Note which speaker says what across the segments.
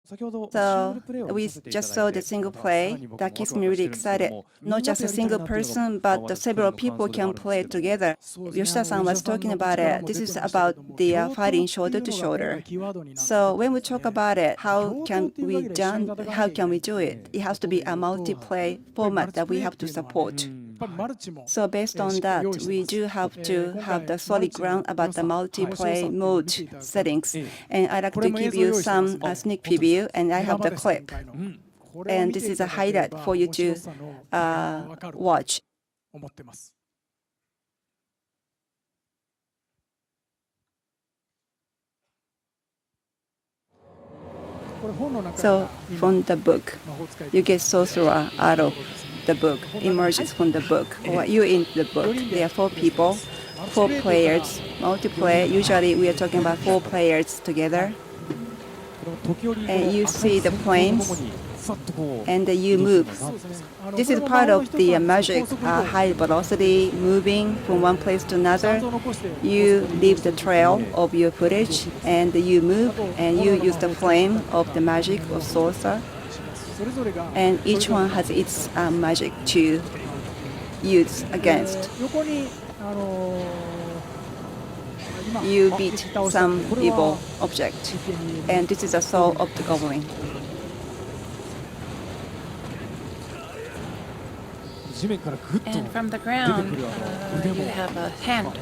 Speaker 1: So we just saw the single play that keeps me really excited. Not just a single person, but the several people can play together. Yoshida-san was talking about it. This is about the fighting shoulder to shoulder. So when we talk about it, how can we do it? It has to be a multiplayer format that we have to support. So based on that, we do have to have the solid ground about the multiplayer mode settings. And I'd like to give you some sneak preview, and I have the clip. And this is a highlight for you to watch. So from the book, you get sorcerer out of the book, emerges from the book, or you in the book. There are 4 people, 4 players, multiplayer. Usually we are talking about 4 players together. And you see the flames, and you move. This is part of the magic, high velocity, moving from one place to another. You leave the trail of your footage, and you move, and you use the flame of the magic of sorcerer. And each one has its magic to use against. You beat some evil object, and this is the soul of the goblin.
Speaker 2: And from the ground, you have a hand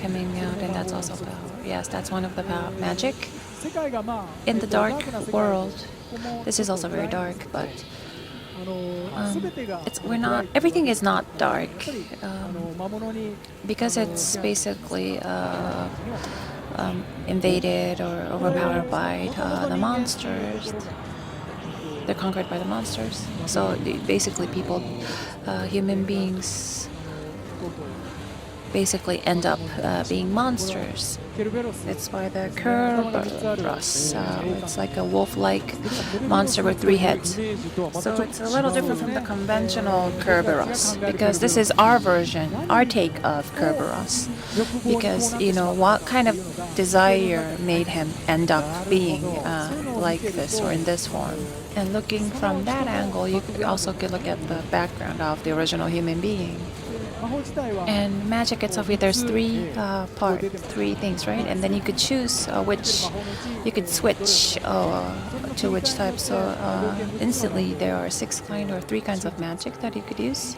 Speaker 2: coming out, and that's also power. Yes, that's one of the power magic. In the dark world, this is also very dark, but everything is not dark because it's basically invaded or overpowered by the monsters. They're conquered by the monsters. So basically people, human beings basically end up being monsters. It's by the Kerberos. It's like a wolf-like monster with 3 heads. So it's a little different from the conventional Kerberos, because this is our version, our take of Kerberos. Because, you know, what kind of desire made him end up being like this or in this form. And looking from that angle, you also could look at the background of the original human being. And magic itself, there's 3 things, right? And then you could choose you could switch to which type. So instantly there are 6 kinds or 3 kinds of magic that you could use.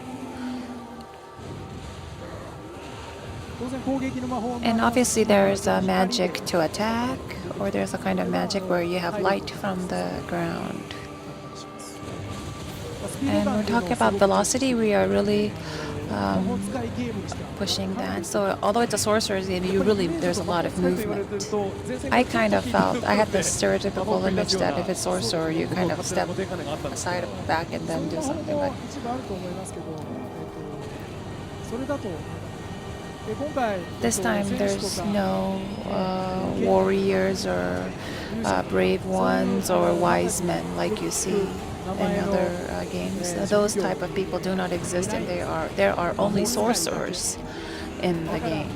Speaker 2: And obviously there's a magic to attack, or there's a kind of magic where you have light from the ground. And we're talking about velocity, we are really pushing that. So although it's a sorcerer's game, there's a lot of movement. I kind of felt, I had this stereotypical image that if it's sorcerer, you kind of step aside or back and then do something. But this time there's no warriors or brave ones or wise men like you see in other games. Those type of people do not exist, and there are only sorcerers in the game.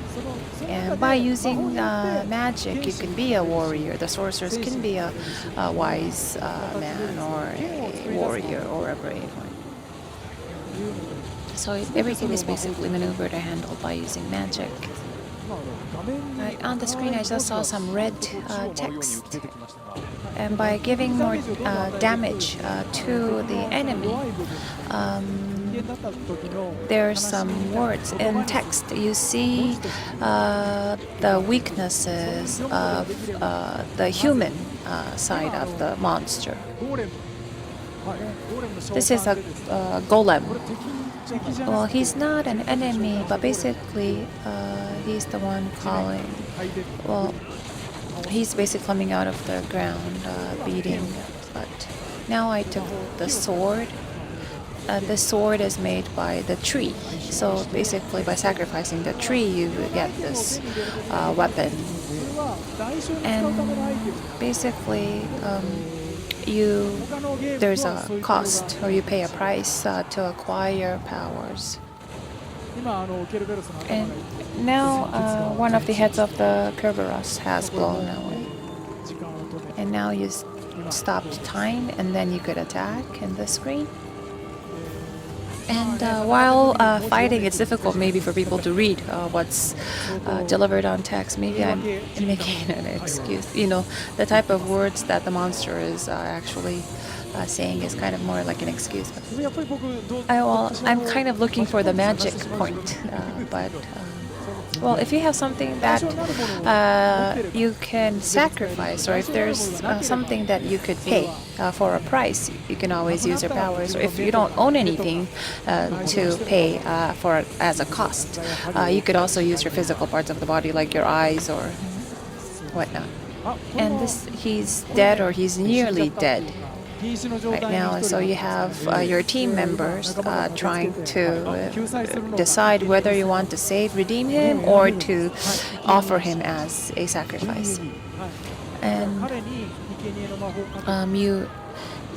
Speaker 2: And by using magic, you can be a warrior. The sorcerers can be a wise man or a warrior or a brave one. So everything is basically maneuvered or handled by using magic. On the screen, I just saw some red text. And by giving more damage to the enemy, there are some words in text. You see the weaknesses of the human side of the monster. This is a golem. Well, he's not an enemy, but basically he's the one calling. Well, he's basically coming out of the ground, beating. But now I took the sword. The sword is made by the tree. So basically, by sacrificing the tree, you get this weapon. And basically, there's a cost, or you pay a price to acquire powers. And now one of the heads of the Kerberos has blown away. And now you stopped time, and then you could attack in the screen. And while fighting, it's difficult maybe for people to read what's delivered on text. Maybe I'm making an excuse. The type of words that the monster is actually saying is kind of more like an excuse. I'm kind of looking for the magic point, but well, if you have something that you can sacrifice, or if there's something that you could pay for a price, you can always use your powers. Or if you don't own anything to pay for as a cost, you could also use your physical parts of the body, like your eyes or whatnot. And he's dead, or he's nearly dead right now, and so you have your team members trying to decide whether you want to redeem him, or to offer him as a sacrifice. And you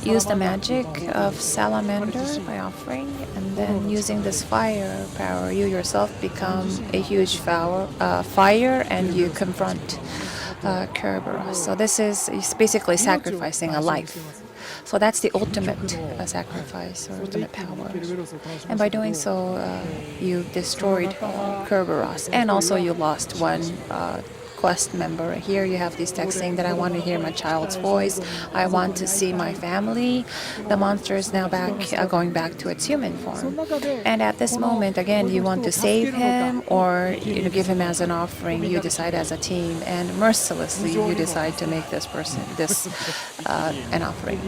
Speaker 2: use the magic of salamander by offering, and then using this fire power, you yourself become a huge fire, and you confront Kerberos. So this is basically sacrificing a life. So that's the ultimate sacrifice, or ultimate power. And by doing so, you destroyed Kerberos, and also you lost one quest member. Here you have these texts saying that I want to hear my child's voice, I want to see my family. The monster is now going back to its human form. And at this moment, again, you want to save him, or give him as an offering. You decide as a team, and mercilessly you decide to make this an offering.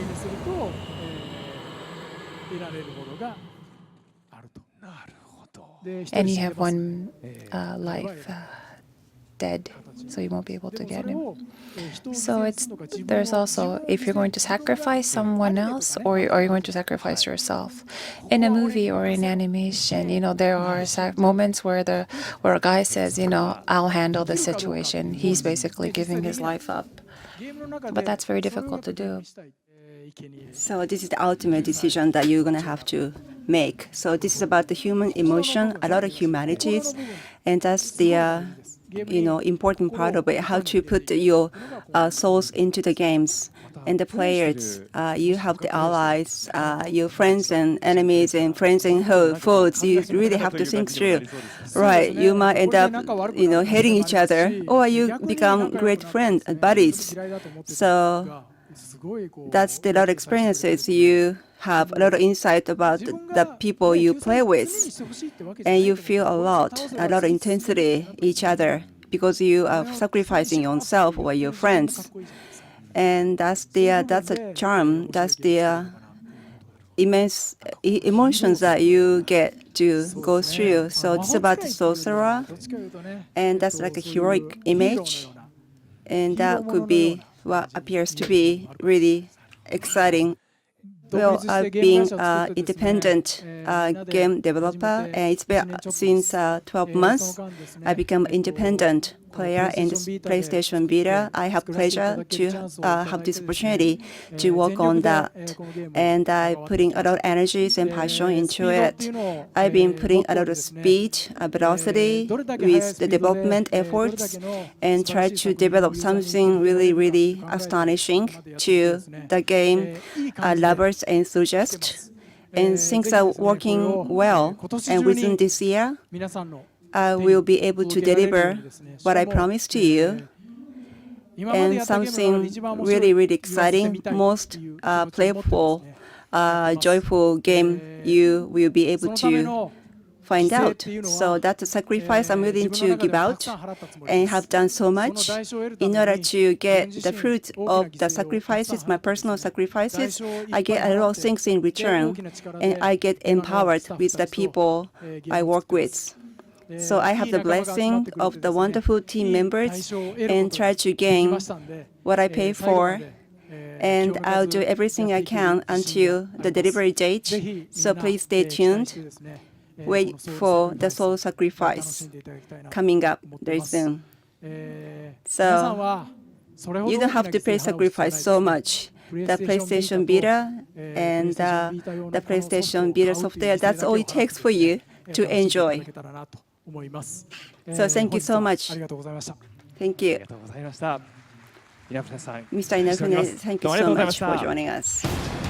Speaker 2: And you have one life dead, so you won't be able to get him. So there's also, if you're going to sacrifice someone else, or are you going to sacrifice yourself? In a movie or in animation, there are moments where a guy says, I'll handle the situation. He's basically giving his life up. But that's very difficult to do.
Speaker 1: So this is the ultimate decision that you're going to have to make. So this is about the human emotion, a lot of humanities, and that's the important part of it, how to put your souls into the games. And the players, you have the allies, your friends and enemies, and friends and foes. You really have to think through. Right, you might end up, hating each other, or you become great friends, buddies. So that's the lot of experiences. You have a lot of insight about the people you play with, and you feel a lot of intensity each other, because you are sacrificing yourself or your friends. And that's a charm. That's the immense emotions that you get to go through. So it's about the sorcerer, and that's like a heroic image, and that could be what appears to be really exciting. Well, I've been an independent game developer, and it's been since 12 months. I become an independent player in this PlayStation Vita. I have pleasure to have this opportunity to work on that, and I'm putting a lot of energies and passion into it. I've been putting a lot of speed, velocity with the development efforts, and try to develop something really, really astonishing to the game lovers and enthusiasts. And things are working well. And within this year, I will be able to deliver what I promised to you, and something really, really exciting, most playful, joyful game you will be able to find out. So that's a sacrifice I'm willing to give out, and have done so much in order to get the fruit of the sacrifices, my personal sacrifices. I get a lot of things in return, and I get empowered with the people I work with. So I have the blessing of the wonderful team members, and try to gain what I pay for. And I'll do everything I can until the delivery date. So please stay tuned. Wait for the soul sacrifice coming up very soon. So you don't have to pay sacrifice so much. The PlayStation Vita and the PlayStation Vita software, that's all it takes for you to enjoy. So thank you so much. Thank you.
Speaker 3: 稲船さん、
Speaker 1: Mr. Inafune, thank you
Speaker 3: どうもありがとう
Speaker 1: so
Speaker 3: ございま
Speaker 1: much
Speaker 3: した。
Speaker 1: for joining us.